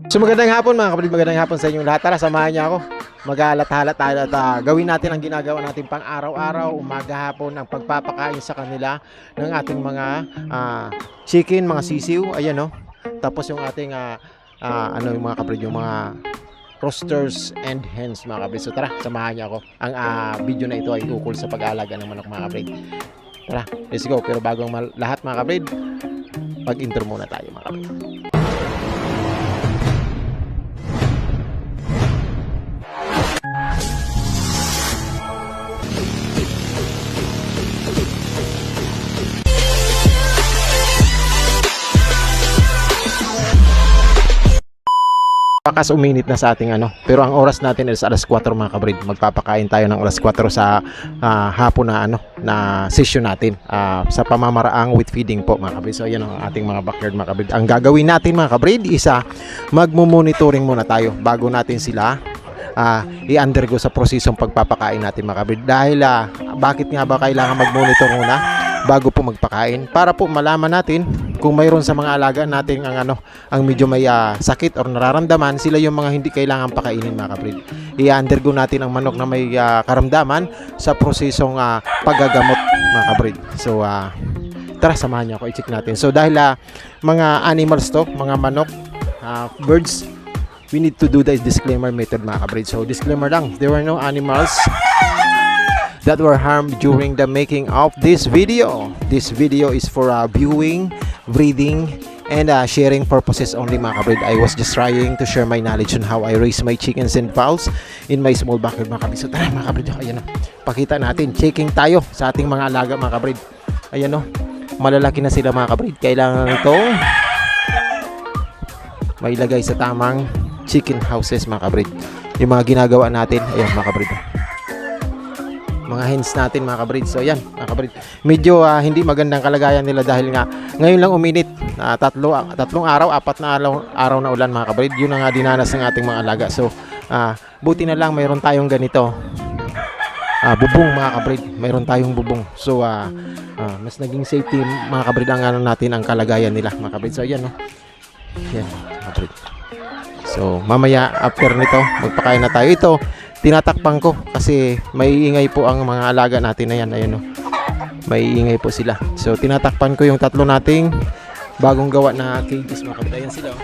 So magandang hapon mga kapatid, magandang hapon sa inyong lahat. Tara, samahan niyo ako. Mag-alat-halat tayo at gawin natin ang ginagawa natin pang araw-araw, umaga, hapon, ang pagpapakain sa kanila ng ating mga chicken, mga sisiw. Ayan, no? Tapos yung ating yung mga kapatid, yung mga roosters and hens mga kapatid. So tara, samahan niyo ako. Ang video na ito ay ukol sa pag-aalaga ng manok mga kapatid. Tara, let's go. Pero bago ang lahat mga kapatid, pag-intro muna tayo mga kapatid. Pakas uminit na sa ating pero ang oras natin is alas 4 mga kabrid. Magpapakain tayo ng alas 4 sa hapon na session natin sa pamamaraang with feeding po mga kabrid. So ayan ang ating mga backyard mga kabrid. Ang gagawin natin mga kabrid isa magmo-monitoring muna tayo bago natin sila i-undergo sa prosesong pagpapakain natin mga kabrid. Dahil bakit nga ba kailangan mag-monitor muna bago po magpakain? Para po malaman natin kung mayroon sa mga alaga natin ang medyo may sakit or nararamdaman, sila yung mga hindi kailangan pakainin mga kabrid. I-undergo natin ang manok na may karamdaman sa prosesong paggagamot mga kabrid. So tara, samahan niyo ako, i-check natin. So dahil mga animals to, mga manok, birds, we need to do the disclaimer method mga kabrid. So disclaimer lang, there were no animals that were harmed during the making of this video. This video is for viewing, breeding, and sharing purposes only mga kabrid. I was just trying to share my knowledge on how I raise my chickens and fowls in my small backyard mga kabrid. So tara mga kabrid, ayan na, pakita natin, checking tayo sa ating mga alaga mga kabrid. Ayan o, malalaki na sila mga kabrid. Kailangan itong mailagay sa tamang chicken houses mga kabrid. Yung mga ginagawa natin, ayan mga kabrid, mga hens natin mga kabrid. So yan mga kabrid, medyo hindi magandang kalagayan nila dahil nga ngayon lang uminit. Tatlong araw, apat na araw na ulan mga kabrid. Yun ang dinanas ng ating mga alaga. So buti na lang mayroon tayong ganito bubong mga kabrid. Mayroon tayong bubong. So mas naging safety mga kabrid ang natin ang kalagayan nila mga kabrid. So yan, no? Yan mga kabrid. So mamaya after nito magpakain na tayo. Ito tinatakpan ko kasi may ingay po ang mga alaga natin na yan. Ayan, no? May ingay po sila. So tinatakpan ko yung tatlo nating bagong gawa na cages mga kabrid. Ayan sila, oh.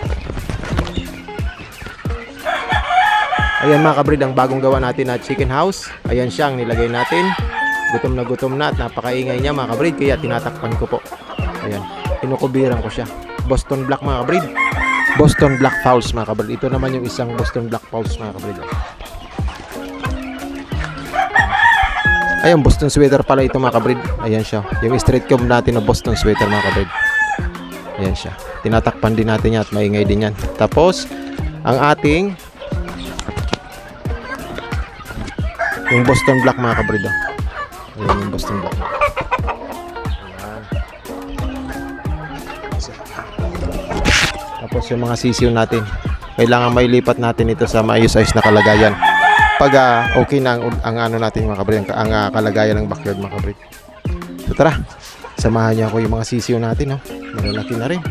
Ayan mga kabrid, ang bagong gawa natin na chicken house. Ayan siya ang nilagay natin. Gutom na at napakaingay niya mga kabrid, kaya tinatakpan ko po. Ayan, kinukubiran ko siya. Boston Black mga kabrid, Boston Black Fowls mga kabrid. Ito naman yung isang Boston Black Fowls mga kabrid. Ayun, Boston sweater pala ito mga kabrid. Ayan siya, yung straight comb natin na Boston sweater mga kabrid. Ayan siya, tinatakpan din natin yan at maingay din yan. Tapos ang ating yung Boston Black mga kabrid. Ayan yung Boston Black. Ayan. Tapos yung mga sisiw natin, kailangan mailipat natin ito sa maayos-ayos na kalagayan pag okay na ang natin mga kabrid, ang kalagayan ng backyard mga kabrid. So tara, samahan niyo ako. Yung mga sisiw natin, malalaki na rin,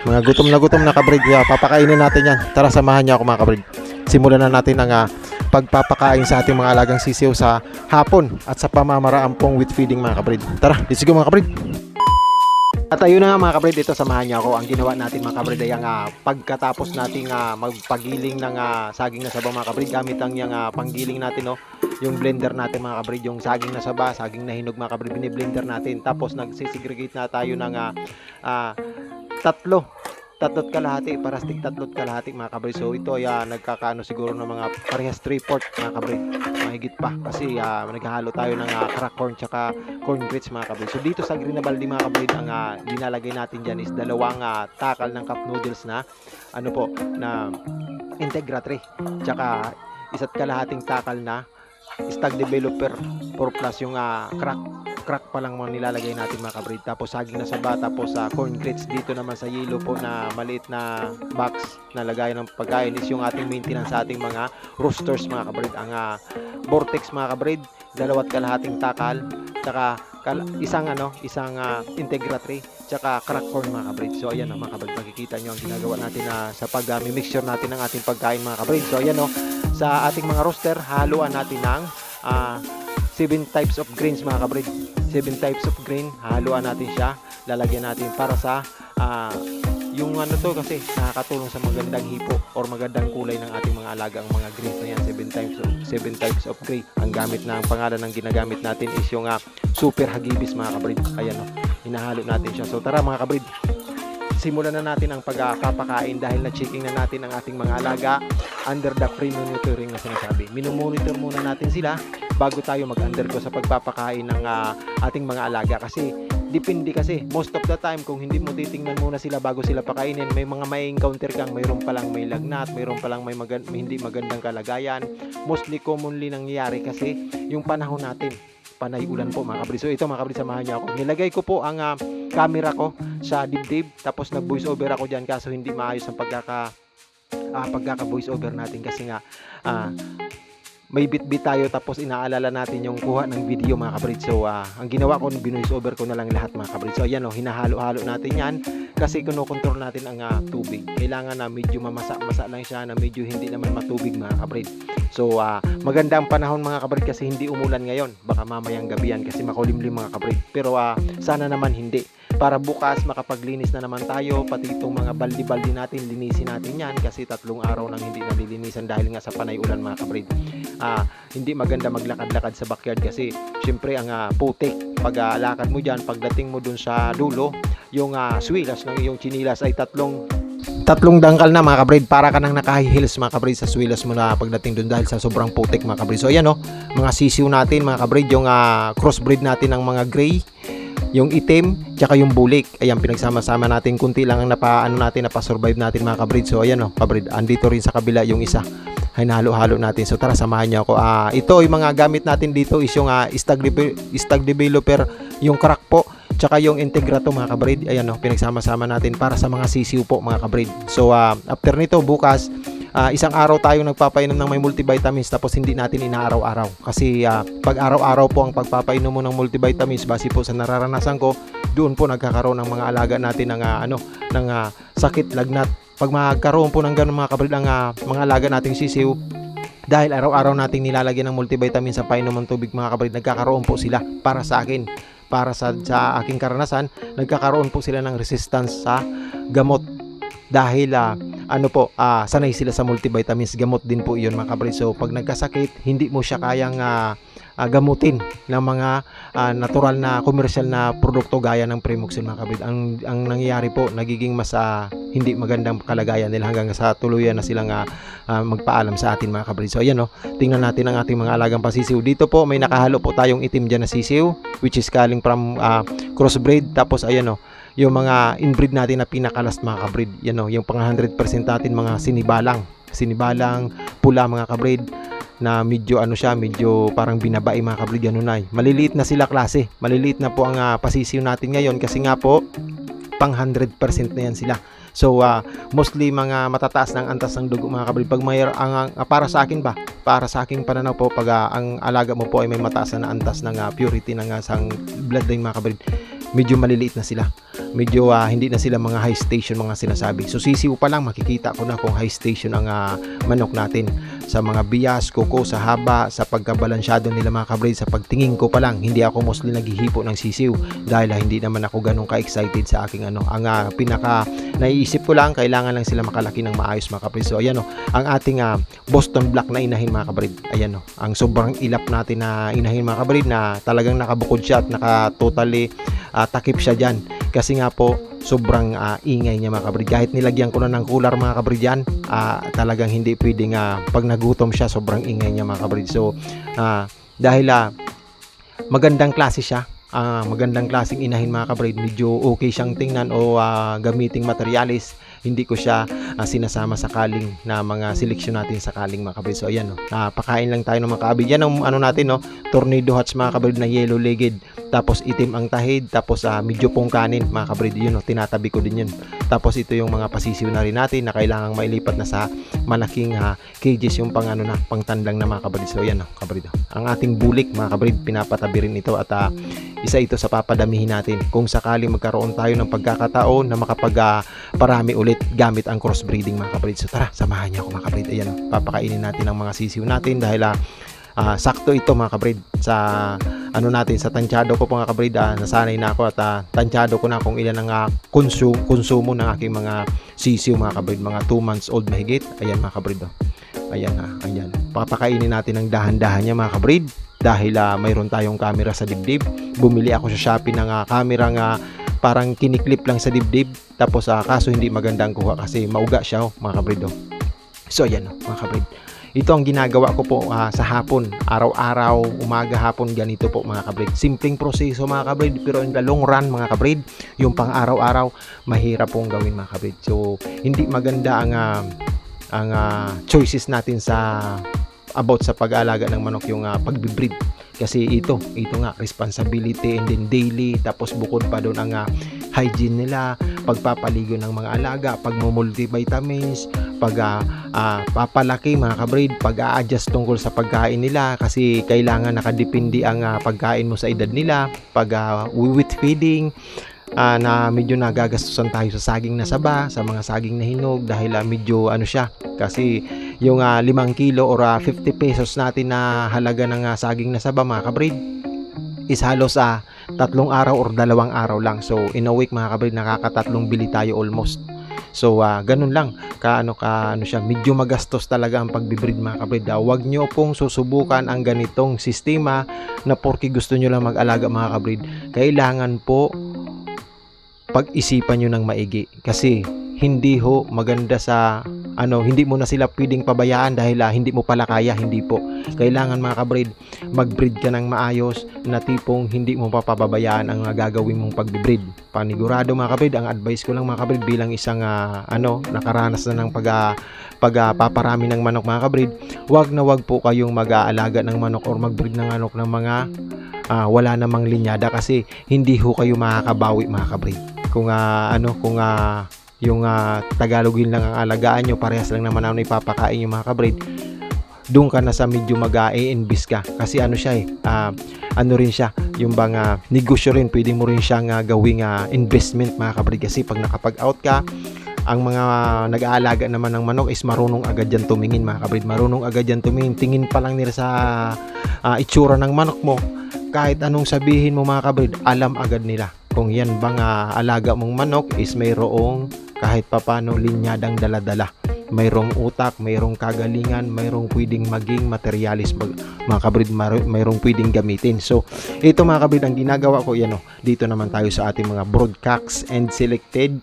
mga gutom na kabrid, papakainin natin yan. Tara, samahan niyo ako mga kabrid. Simulan na natin ang pagpapakain sa ating mga alagang sisiw sa hapon at sa pamamaraan pong with feeding mga kabrid. Tara, let's go mga kabrid. At ayun na nga mga kabrid, ito samahan niyo ako. Ang ginawa natin mga kabrid ay ang pagkatapos nating magpagiling ng saging na saba mga kabrid, gamit ang yung panggiling natin, yung blender natin mga kabrid, yung saging na saba, saging na hinog mga kabrid, biniblender natin. Tapos nagsisegregate na tayo ng tatlot kalahati, parastik tatlot kalahati mga kabrid. So ito ay nagkakaano siguro ng mga parehas 3/4 mga kabrid, mahigit pa kasi naghahalo tayo ng crack corn tsaka corn grits mga kabrid. So dito sa green na balde mga kabrid, ang linalagay natin dyan is dalawang takal ng cup noodles na na Integra 3 tsaka isa't kalahating takal na Stag Developer 4 Plus, yung crack pa lang mga nilalagay natin mga kabrid. Tapos saging na saba, tapos corn grits. Dito naman sa yellow po na maliit na box na lagayan ng pagkain is yung ating maintenance sa ating mga roosters mga kabrid. Ang Vortex mga kabrid, 2 kalahating takal, saka isang Integra tray tsaka crack corn mga kabrid. So ayan mga kabrid, makikita nyo ang ginagawa natin sa pag-mixture natin ng ating pagkain mga kabrid. So ayan sa ating mga roaster, haluan natin ng 7 types of grains mga kabrid. 7 types of grain, haluan natin siya, lalagyan natin para sa yung kasi nakakatulong sa magandang hipo or magandang kulay ng ating mga alaga ang mga greens na yan. 7 types of gray. Ang gamit na, ang pangalan ng ginagamit natin is yung super hagibis mga kabrid. Ayan hinahalo natin siya. So tara mga kabrid, simulan na natin ang pagkakapakain dahil na-checking na natin ang ating mga alaga under the pre-monitoring na sinasabi. Minomonitor muna natin sila bago tayo mag-undergo sa pagpapakain ng ating mga alaga, kasi depende kasi most of the time kung hindi mo titingnan muna sila bago sila pakainin, may mga may encounter kang mayroon palang may lagnat, mayroon palang may hindi magandang kalagayan. Mostly commonly nangyayari kasi yung panahon natin, panay ulan po mga kabrid. So ito mga kabrid, samahan niyo ako. Nilagay ko po ang camera ko sa dibdib, tapos nag voice over ako dyan, kaso hindi maayos ang pagkaka voice over natin kasi nga may bit-bit tayo, tapos inaalala natin yung kuha ng video mga kabrid. So ang ginawa ko, binoise over ko na lang lahat mga kabrid. So ayan hinahalo-halo natin yan kasi kinokontrol natin ang tubig. Kailangan na medyo mamasa-masa lang siya, na medyo hindi naman matubig mga kabrid. So maganda ang panahon mga kabrid kasi hindi umulan ngayon. Baka mamayang gabi yan kasi makulimlim mga kabrid. Pero sana naman hindi, para bukas makapaglinis na naman tayo, pati itong mga baldi-baldi natin, linisin natin yan kasi 3 araw nang hindi nalilinisan dahil nga sa panay ulan mga kabrid. Hindi maganda maglakad-lakad sa backyard kasi syempre ang putik, pag lakad mo dyan, pagdating mo dun sa dulo, yung swilas ng iyong chinilas ay tatlong dangkal na mga kabrid, para ka nang naka-high heels mga kabrid sa swilas mo na pagdating dun dahil sa sobrang putik mga kabrid. So ayan mga sisiw natin mga kabrid, yung crossbreed natin ng mga gray, yung itim, tsaka yung bulik. Ayan, pinagsama-sama natin, kunti lang ang napasurvive natin mga kabrid. So ayan kabrid, andito rin sa kabila yung isa, hinalo-halo natin. So tara, samahan niyo ako. Ito yung mga gamit natin dito is yung stag developer, yung crack po, tsaka yung Integra to mga kabrid. Ayan pinagsama-sama natin para sa mga sisiw po mga kabrid. So after nito, bukas isang araw tayo nagpapainom ng may multivitamins, tapos hindi natin inaaraw-araw kasi pag araw-araw po ang pagpapainom mo ng multivitamins, base po sa nararanasan ko, doon po nagkakaroon ng mga alaga natin ng sakit, lagnat. Pag magkaroon po ng ganun mga kabrid ang mga alaga nating sisiw, dahil araw-araw nating nilalagyan ng multivitamins sa painom ng tubig mga kabrid, nagkakaroon po sila, para sa akin, para sa aking karanasan, nagkakaroon po sila ng resistance sa gamot dahil sanay sila sa multivitamins. Gamot din po iyon mga kabrid. So pag nagkasakit, hindi mo siya kayang gamutin ng mga natural na commercial na produkto gaya ng Premoxil mga kabrid. Ang nangyayari po, nagiging mas hindi magandang kalagayan nila hanggang sa tuluyan na silang magpaalam sa atin mga kabrid. So ayan tingnan natin ang ating mga alagang pasisiw. Dito po may nakahalo po tayong itim dyan na sisiw, which is galing from crossbreed. Tapos ayan yung mga inbreed natin na pinakalast mga kabrid, yan yung pang 100% natin, mga sinibalang pula mga kabrid, na medyo medyo parang binabae mga kabrid. Maliliit na sila klase, maliliit na po ang pasisiw natin ngayon kasi nga po pang 100% na yan sila. So mostly mga matataas ng antas ng dugo mga kabrid. Pag may para sa akin para sa aking pananaw po, pag ang alaga mo po ay may mataas na antas ng purity ng sang bloodline mga kabrid, medyo maliliit na sila, medyo hindi na sila mga high station mga sinasabi. So sisiw pa lang makikita ko na kung high station ang manok natin sa mga bias, kuko, sa haba, sa pagkabalansyado nila mga kabrid. Sa pagtingin ko pa lang, hindi ako mostly naghihipo ng sisiw dahil hindi naman ako ganun ka-excited sa aking ang pinaka naiisip ko lang, kailangan lang sila makalaki ng maayos mga kabrid. So ayan ang ating Boston Black na inahin mga kabrid. Ayan ang sobrang ilap natin na inahin mga kabrid, na talagang nakabukod siya at totally takip siya dyan kasi nga po sobrang ingay niya mga kabrid. Kahit nilagyan ko na ng cooler mga kabrid yan, talagang hindi pwedeng pag nagutom siya, sobrang ingay niya mga kabrid. So dahil magandang klase siya, magandang klaseng inahin mga kabrid, medyo okay siyang tingnan o gamiting materialis, hindi ko siya sinasama sa kaling na mga seleksyon natin sa kaling mga kabrid. So ayan pakain lang tayo ng mga kabrid. Yan ang natin tornado hats mga kabrid na yellow legged. tapos itim ang tahid, tapos medyo pungkanin mga kabrid, yun tinatabi ko din yun. Tapos ito yung mga pasisiw na rin natin na kailangang mailipat na sa malaking cages, yung pang pangtandang na mga kabrid. So yan kabrid, ang ating bulik mga kabrid, pinapatabi rin ito at isa ito sa papadamihin natin kung sakali magkaroon tayo ng pagkakataon na parami ulit gamit ang crossbreeding mga kabrid. So tara, samahan niyo ako mga kabrid. Ayan, papakainin natin ang mga sisiw natin dahil sakto ito mga kabrid sa natin, sa tansyado ko mga kabrid. Nasanay na ako at tansyado ko na kung ilan ang konsumo ng aking mga sisiw mga kabrid, mga 2 months old mahigit. Ayan mga kabrid, ayan ayan, papakainin natin ng dahan-dahan niya mga kabrid dahil mayroon tayong camera sa dibdib. Bumili ako sa Shopee ng camera parang kiniklip lang sa dibdib, tapos kaso hindi magandang kuha kasi mauga siya mga kabrid. So ayan mga kabrid, ito ang ginagawa ko po sa hapon, araw-araw, umaga, hapon, ganito po mga kabrid. Simpleng proseso mga kabrid, pero in the long run mga kabrid, yung pang araw-araw, mahirap pong gawin mga kabrid. So hindi maganda ang choices natin about sa pag-aalaga ng manok, yung pagbibreed. Kasi ito nga responsibility, and then daily, tapos bukod pa doon ang hygiene nila, pagpapaligo ng mga alaga, pagmumultivitamins, papalaki mga kabrid, pag-a-adjust tungkol sa pagkain nila kasi kailangan nakadepende ang pagkain mo sa edad nila, with feeding, na medyo nagagastusan tayo sa saging na saba, sa mga saging na hinog dahil medyo siya kasi yung 5 kilo or 50 pesos natin na halaga ng saging na saba mga kabrid is halos 3 araw or 2 araw lang. So in a week mga kabrid, nakakatatlong bili tayo almost. So ganun lang siya, medyo magastos talaga ang pagbibreed mga kabrid. Huwag nyo pong susubukan ang ganitong sistema na porke gusto nyo lang mag-alaga mga kabrid. Kailangan po pag-isipan nyo ng maigi kasi hindi maganda sa hindi mo na sila pwedeng pabayaan dahil hindi mo pala kaya. Hindi po, kailangan mga kabrid, mag-breed ka ng maayos na tipong hindi mo papabayaan ang gagawin mong pag-breed. Panigurado mga kabrid, ang advice ko lang mga kabrid bilang isang nakaranas na ng pagpaparami ng manok mga kabrid, wag po kayong mag-aalaga ng manok or mag-breed ng manok ng mga wala namang linyada kasi hindi kayo makakabawi mga kabrid. Kung yung Tagalogin lang ang alagaan nyo, parehas lang naman ang ipapakain yung mga kabrid, doon ka na sa medyo mag-i-invest ka kasi siya rin siya yung negosyo rin, pwede mo rin siyang gawing investment mga kabrid kasi pag nakapag-out ka, ang mga nag-aalaga naman ng manok is marunong agad yan tumingin mga kabrid, marunong agad yan tumingin. Tingin pa lang nila sa itsura ng manok mo, kahit anong sabihin mo mga kabrid, alam agad nila kung yan bang alaga mong manok is mayroong kahit papano linyadang daladala, mayroong utak, mayroong kagalingan, mayroong pwedeng maging materialis mga kabrid, mayroong pwedeng gamitin. So ito mga kabrid, ang ginagawa ko dito naman tayo sa ating mga broadcast and selected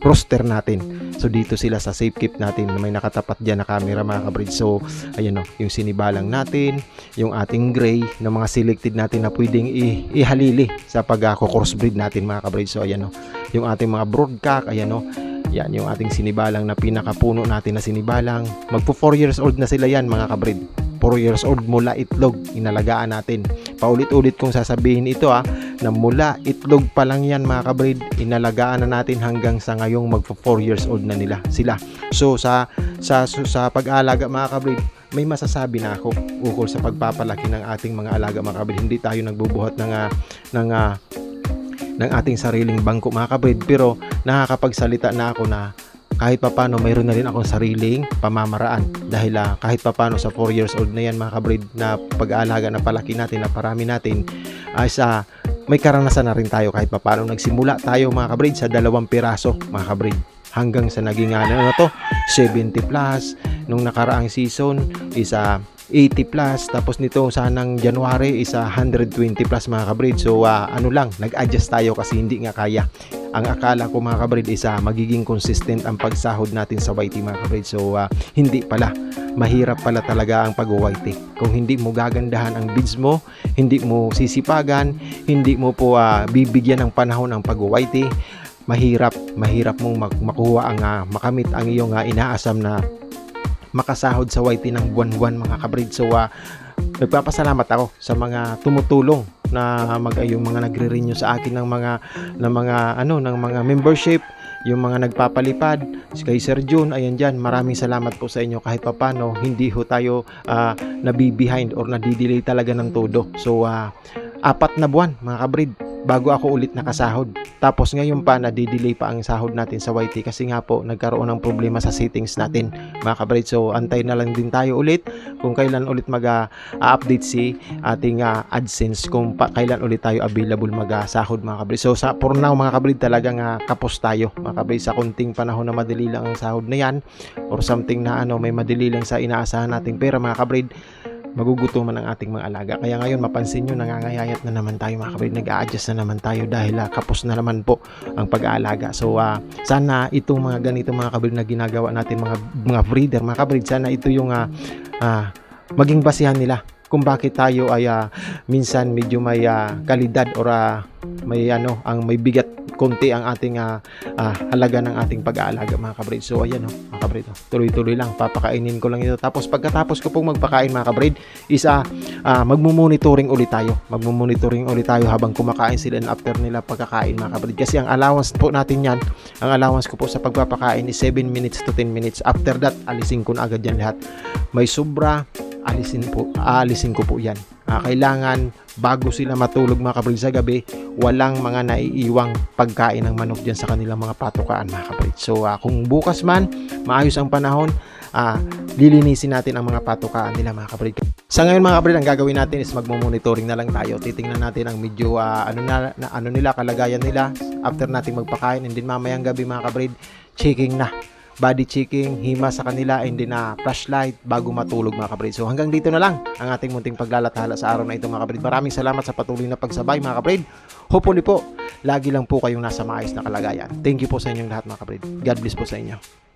roster natin. So dito sila sa safe keep natin, may nakatapat dyan na camera mga kabrid. So ayan yung sinibalang natin, yung ating gray na mga selected natin na pwedeng ihalili sa pag-crossbreed natin mga kabrid. So ayan yung ating mga broadcast, ayan yan yung ating sinibalang na pinakapuno natin na sinibalang. Magpo 4 years old na sila yan mga kabrid. 4 years old mula itlog, inalagaan natin. Paulit-ulit kong sasabihin ito na mula itlog pa lang yan mga kabrid, inalagaan na natin hanggang sa ngayong magpo 4 years old na sila. So sa pag-aalaga mga kabrid, may masasabi na ako ukol sa pagpapalaki ng ating mga alaga mga kabrid. Hindi tayo nagbubuhat ng ating sariling bangko mga kabrid, pero nakakapagsalita na ako na kahit papano mayroon na rin akong sariling pamamaraan dahil kahit papano sa 4 years old na yan mga kabrid, na pag-aalaga na palaki natin, na parami natin, ay may karanasan na rin tayo. Kahit papano nagsimula tayo mga kabrid sa 2 piraso mga kabrid hanggang sa naging 70 plus nung nakaraang season is 80 plus, tapos nito sanang January is 120 plus mga kabrid. So nag-adjust tayo kasi hindi nga kaya. Ang akala ko mga kabrid is magiging consistent ang pagsahod natin sa YT mga kabrid. So hindi pala, mahirap pala talaga ang pag-YT. Kung hindi mo gagandahan ang bids mo, hindi mo sisipagan, hindi mo po bibigyan ng panahon ang pag-YT, mahirap mong makuha makamit ang iyong inaasam na makasahod sa YT ng buwan-buwan mga kabrid. So nagpapasalamat ako sa mga tumutulong na yung mga nagre-renew sa akin ng mga membership, yung mga nagpapalipad kay Sir June, ayan dyan, maraming salamat po sa inyo. Kahit papano hindi ho tayo nabibehind or nadidelay talaga ng todo. So 4 na buwan mga kabrid bago ako ulit nakasahod. Tapos ngayon pa nadidelay pa ang sahod natin sa YT kasi nga po nagkaroon ng problema sa settings natin mga kabrid. So antay na lang din tayo ulit kung kailan ulit mag-update si ating AdSense, kung kailan ulit tayo available mag-sahod mga kabrid. So for now mga kabrid talagang kapos tayo mga kabrid sa kunting panahon na madali lang ang sahod na yan or something na may madali lang sa inaasahan nating pera mga kabrid, magugutuman ang ating mga alaga. Kaya ngayon mapansin nyo, nangangayayat na naman tayo mga kabrid, nag-a-adjust na naman tayo dahil kapos na naman po ang pag-aalaga. So sana itong mga ganito mga kabrid na ginagawa natin mga breeder mga kabrid, sana ito yung maging basihan nila kung bakit tayo ay minsan medyo may kalidad or may bigat konti ang ating halaga ng ating pag-aalaga mga kabrid. So ayan mga kabrid, tuloy-tuloy lang, papakainin ko lang ito. Tapos pagkatapos ko pong magpakain mga kabrid is magmumonitoring ulit tayo habang kumakain sila and after nila pagkakain mga kabrid. Kasi ang allowance po natin yan, ang allowance ko po sa pagpapakain is 7 minutes to 10 minutes. After that alisin ko na agad yan lahat. May sobra, alisin ko po yan. Kailangan bago sila matulog mga kabrid sa gabi, walang mga naiiwang pagkain ng manok dyan sa kanilang mga patukaan mga kabrid. So kung bukas man maayos ang panahon, lilinisin natin ang mga patukaan nila mga kabrid. Sa ngayon mga kabrid, ang gagawin natin is magmo-monitoring na lang tayo. Titingnan natin ang medyo ano nila, kalagayan nila after natin magpakain, and then mamayang gabi mga kabrid, checking na, body checking, hima sa kanila, and then flashlight bago matulog mga kabrid. So hanggang dito na lang ang ating munting paglalathala sa araw na ito mga kabrid. Maraming salamat sa patuloy na pagsabay mga kabrid. Hopefully po lagi lang po kayong nasa maayos na kalagayan. Thank you po sa inyong lahat mga kabrid. God bless po sa inyo.